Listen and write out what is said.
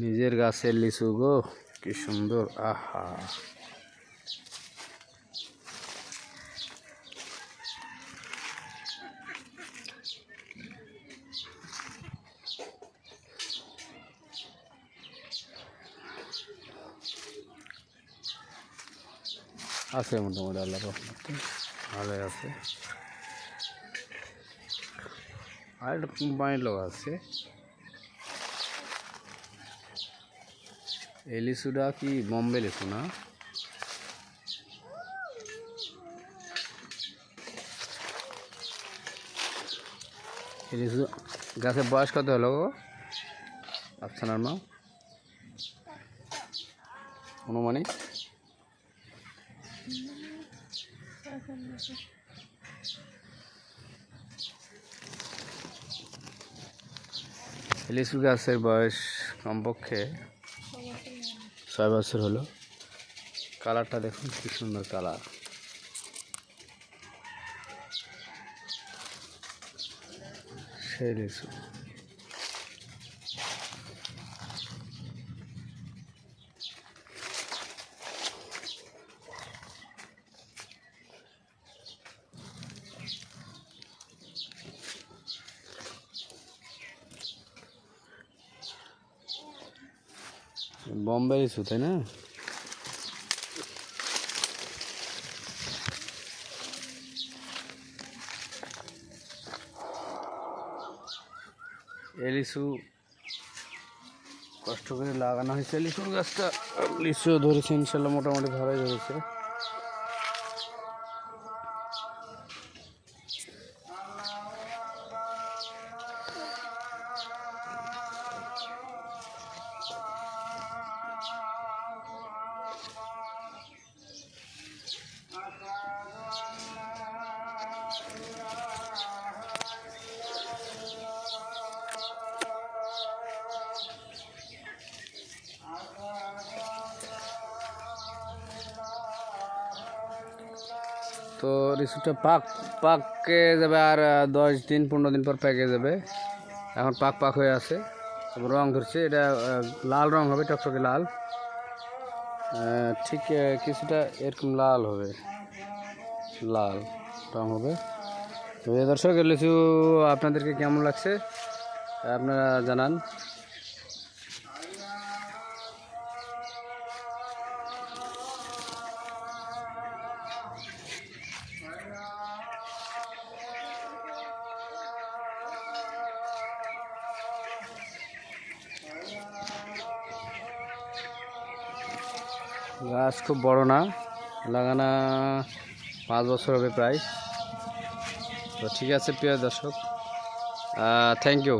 নিজের গাছের লিচু গো, কি সুন্দর। আহা, আছে মোটামুটি আল্লাহর রহমতে ভালোই আছে। আর একটা কোম্পানির লোক আছে। এই লিচুটা কি বোম্বে লিচু না? এই লিচু গাছের বয়স কত হলো গো আপনার মা? অনুমানিক লিচু গাছের বয়স কমপক্ষে 6 বছর হলো। কালারটা দেখুন কি সুন্দর কালার। সেই লিচু বোম্বে লিচু, তাই না? এই লিচু কষ্ট করে লাগানো হয়েছে। লিচুর গাছটা লিচু ধরেছে ইনশাল্লাহ, মোটামুটি ভালোই ধরেছে। তো লিচুটা পাকে যাবে আর 10 দিন 15 দিন পর পেকে যাবে। এখন পাক হয়ে আছে, রং ধরছে। এটা লাল রং হবে, টকটকে লাল। ঠিক কিছুটা এরকম লাল হবে, লাল রং হবে। তো দর্শক, লিচু আপনাদেরকে কেমন লাগছে আপনারা জানান। গাছ খুব বড় না, লাগানো 5 বছর হবে প্রায়। তো ঠিক আছে প্রিয় দর্শক, থ্যাংক ইউ।